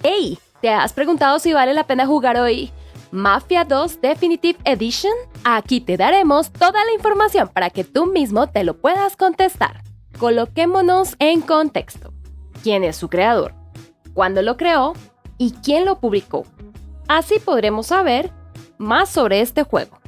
Hey, ¿te has preguntado si vale la pena jugar hoy Mafia 2 Definitive Edition? Aquí te daremos toda la información para que tú mismo te lo puedas contestar. Coloquémonos en contexto. ¿Quién es su creador? ¿Cuándo lo creó? ¿Y quién lo publicó? Así podremos saber más sobre este juego.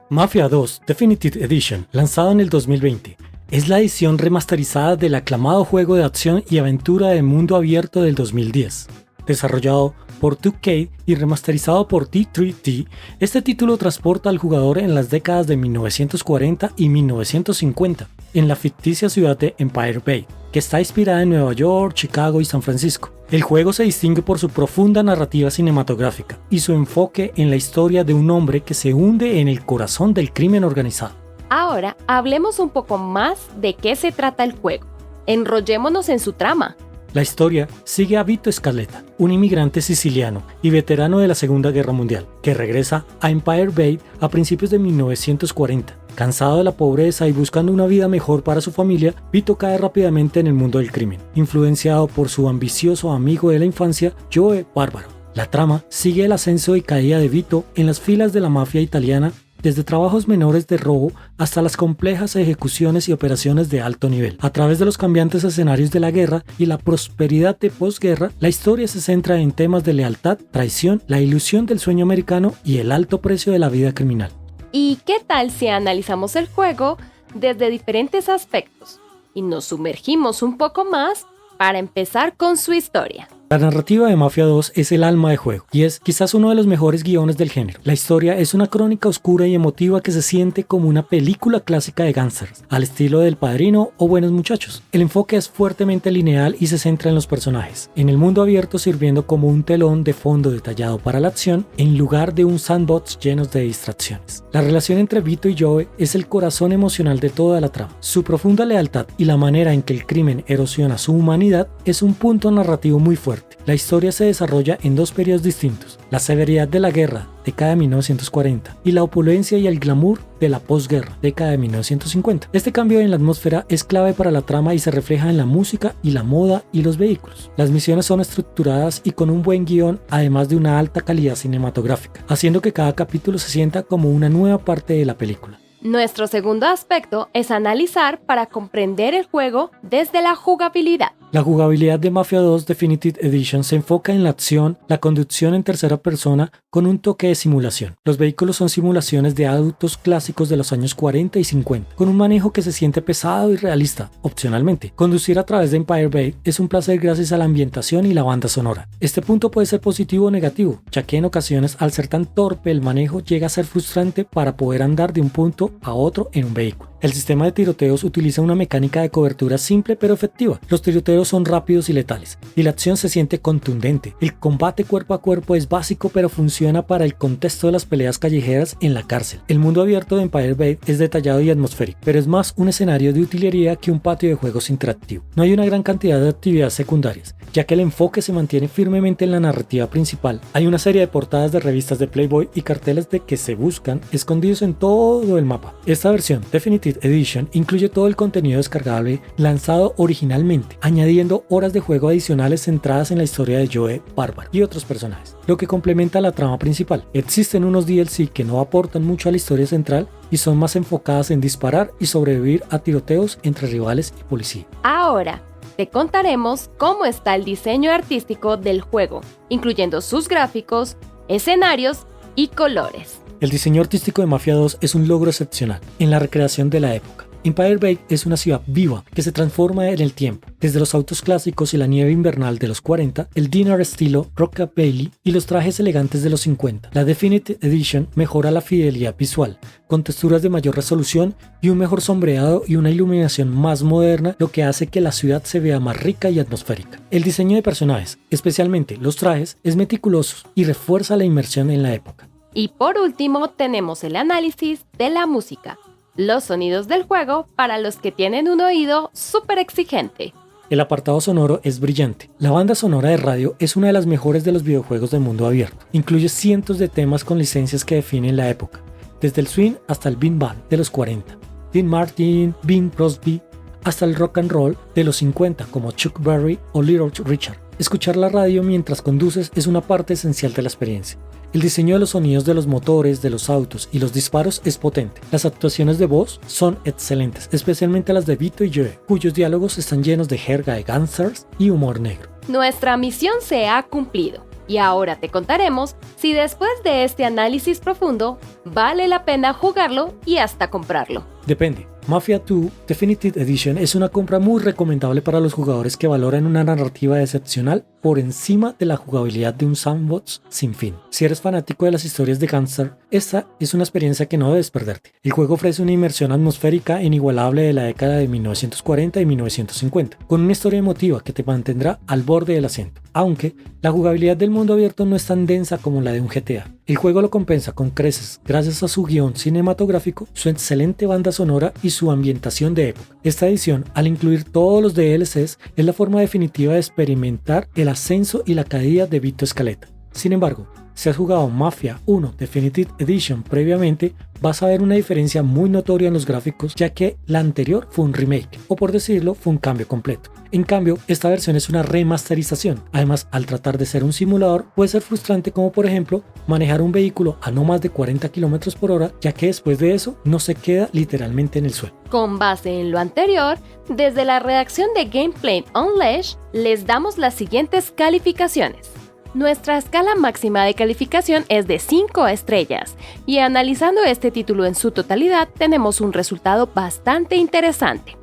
Mafia 2 Definitive Edition, lanzado en el 2020, es la edición remasterizada del aclamado juego de acción y aventura de mundo abierto del 2010. Desarrollado por 2K y remasterizado por T3T, este título transporta al jugador en las décadas de 1940 y 1950, en la ficticia ciudad de Empire Bay, que está inspirada en Nueva York, Chicago y San Francisco. El juego se distingue por su profunda narrativa cinematográfica y su enfoque en la historia de un hombre que se hunde en el corazón del crimen organizado. Ahora hablemos un poco más de qué se trata el juego. Enrollémonos en su trama. La historia sigue a Vito Scaletta, un inmigrante siciliano y veterano de la Segunda Guerra Mundial, que regresa a Empire Bay a principios de 1940. Cansado de la pobreza y buscando una vida mejor para su familia, Vito cae rápidamente en el mundo del crimen, influenciado por su ambicioso amigo de la infancia, Joe Barbaro. La trama sigue el ascenso y caída de Vito en las filas de la mafia italiana, desde trabajos menores de robo hasta las complejas ejecuciones y operaciones de alto nivel. A través de los cambiantes escenarios de la guerra y la prosperidad de posguerra, la historia se centra en temas de lealtad, traición, la ilusión del sueño americano y el alto precio de la vida criminal. ¿Y qué tal si analizamos el juego desde diferentes aspectos y nos sumergimos un poco más para empezar con su historia? La narrativa de Mafia 2 es el alma del juego y es quizás uno de los mejores guiones del género. La historia es una crónica oscura y emotiva que se siente como una película clásica de gángsters, al estilo del Padrino o Buenos Muchachos. El enfoque es fuertemente lineal y se centra en los personajes, en el mundo abierto sirviendo como un telón de fondo detallado para la acción en lugar de un sandbox lleno de distracciones. La relación entre Vito y Joe es el corazón emocional de toda la trama. Su profunda lealtad y la manera en que el crimen erosiona su humanidad es un punto narrativo muy fuerte. La historia se desarrolla en dos periodos distintos: la severidad de la guerra, década de 1940, y la opulencia y el glamour de la posguerra, década de 1950. Este cambio en la atmósfera es clave para la trama y se refleja en la música y la moda y los vehículos. Las misiones son estructuradas y con un buen guión, además de una alta calidad cinematográfica, haciendo que cada capítulo se sienta como una nueva parte de la película. Nuestro segundo aspecto es analizar para comprender el juego desde la jugabilidad. La jugabilidad de Mafia 2 Definitive Edition se enfoca en la acción, la conducción en tercera persona con un toque de simulación. Los vehículos son simulaciones de autos clásicos de los años 40 y 50, con un manejo que se siente pesado y realista. Opcionalmente, conducir a través de Empire Bay es un placer gracias a la ambientación y la banda sonora. Este punto puede ser positivo o negativo, ya que en ocasiones al ser tan torpe el manejo llega a ser frustrante para poder andar de un punto a otro en un vehículo. El sistema de tiroteos utiliza una mecánica de cobertura simple pero efectiva. Los tiroteos son rápidos y letales, y la acción se siente contundente. El combate cuerpo a cuerpo es básico pero funciona para el contexto de las peleas callejeras en la cárcel. El mundo abierto de Empire Bay es detallado y atmosférico, pero es más un escenario de utilería que un patio de juegos interactivo. No hay una gran cantidad de actividades secundarias, ya que el enfoque se mantiene firmemente en la narrativa principal. Hay una serie de portadas de revistas de Playboy y carteles de que se buscan escondidos en todo el mapa. Esta versión Definitive Edition incluye todo el contenido descargable lanzado originalmente, añadiendo horas de juego adicionales centradas en la historia de Joe Barbaro y otros personajes, lo que complementa la trama principal. Existen unos DLC que no aportan mucho a la historia central y son más enfocadas en disparar y sobrevivir a tiroteos entre rivales y policía. Ahora te contaremos cómo está el diseño artístico del juego, incluyendo sus gráficos, escenarios y colores. El diseño artístico de Mafia 2 es un logro excepcional en la recreación de la época. Empire Bay es una ciudad viva que se transforma en el tiempo, desde los autos clásicos y la nieve invernal de los 40, el diner estilo rockabilly y los trajes elegantes de los 50. La Definitive Edition mejora la fidelidad visual, con texturas de mayor resolución y un mejor sombreado y una iluminación más moderna, lo que hace que la ciudad se vea más rica y atmosférica. El diseño de personajes, especialmente los trajes, es meticuloso y refuerza la inmersión en la época. Y por último tenemos el análisis de la música, los sonidos del juego para los que tienen un oído súper exigente. El apartado sonoro es brillante. La banda sonora de radio es una de las mejores de los videojuegos de mundo abierto. Incluye cientos de temas con licencias que definen la época, desde el swing hasta el big band de los 40, Dean Martin, Bing Crosby, hasta el rock and roll de los 50 como Chuck Berry o Little Richard. escuchar la radio mientras conduces es una parte esencial de la experiencia. El diseño de los sonidos de los motores, de los autos y los disparos es potente. Las actuaciones de voz son excelentes, especialmente las de Vito y Joe, cuyos diálogos están llenos de jerga de gángsters y humor negro. Nuestra misión se ha cumplido y ahora te contaremos si después de este análisis profundo vale la pena jugarlo y hasta comprarlo. Depende. Mafia 2 Definitive Edition es una compra muy recomendable para los jugadores que valoran una narrativa excepcional por encima de la jugabilidad de un sandbox sin fin. Si eres fanático de las historias de Gangster, esta es una experiencia que no debes perderte. El juego ofrece una inmersión atmosférica inigualable de la década de 1940 y 1950, con una historia emotiva que te mantendrá al borde del asiento, aunque la jugabilidad del mundo abierto no es tan densa como la de un GTA. El juego lo compensa con creces gracias a su guión cinematográfico, su excelente banda sonora y su ambientación de época. Esta edición, al incluir todos los DLCs, es la forma definitiva de experimentar el ascenso y la caída de Vito Scaletta. Sin embargo, si has jugado Mafia 1 Definitive Edition previamente, vas a ver una diferencia muy notoria en los gráficos, ya que la anterior fue un remake, o por decirlo, fue un cambio completo. En cambio, esta versión es una remasterización. Además, al tratar de ser un simulador, puede ser frustrante, como por ejemplo, manejar un vehículo a no más de 40 km por hora, ya que después de eso no se queda literalmente en el suelo. Con base en lo anterior, desde la redacción de Gameplay Unleashed, les damos las siguientes calificaciones. Nuestra escala máxima de calificación es de 5 estrellas, y analizando este título en su totalidad, tenemos un resultado bastante interesante.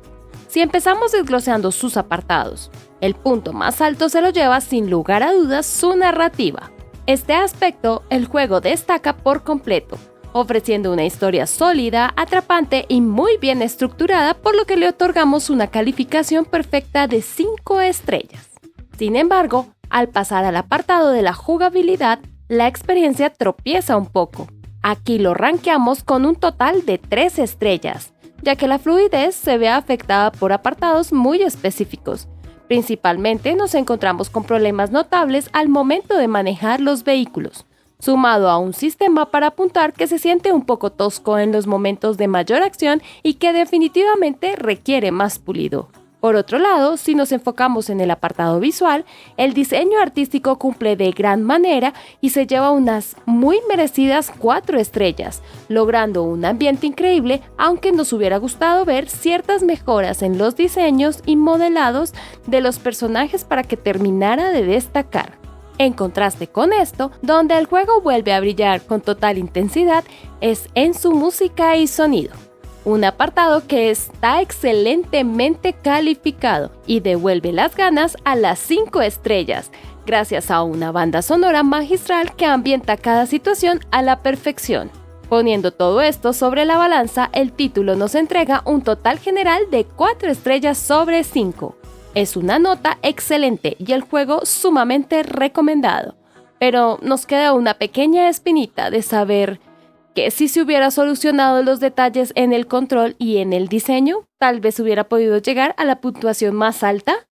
Si empezamos desglosando sus apartados, el punto más alto se lo lleva sin lugar a dudas su narrativa. Este aspecto, el juego destaca por completo, ofreciendo una historia sólida, atrapante y muy bien estructurada, por lo que le otorgamos una calificación perfecta de 5 estrellas. Sin embargo, al pasar al apartado de la jugabilidad, la experiencia tropieza un poco. Aquí lo rankeamos con un total de 3 estrellas, ya que la fluidez se ve afectada por apartados muy específicos. Principalmente nos encontramos con problemas notables al momento de manejar los vehículos, sumado a un sistema para apuntar que se siente un poco tosco en los momentos de mayor acción y que definitivamente requiere más pulido. Por otro lado, si nos enfocamos en el apartado visual, el diseño artístico cumple de gran manera y se lleva unas muy merecidas 4 estrellas, logrando un ambiente increíble, aunque nos hubiera gustado ver ciertas mejoras en los diseños y modelados de los personajes para que terminara de destacar. En contraste con esto, donde el juego vuelve a brillar con total intensidad es en su música y sonido. Un apartado que está excelentemente calificado y devuelve las ganas a las 5 estrellas, gracias a una banda sonora magistral que ambienta cada situación a la perfección. Poniendo todo esto sobre la balanza, el título nos entrega un total general de 4 estrellas sobre 5. Es una nota excelente y el juego sumamente recomendado, pero nos queda una pequeña espinita de saber que si se hubiera solucionado los detalles en el control y en el diseño, tal vez hubiera podido llegar a la puntuación más alta.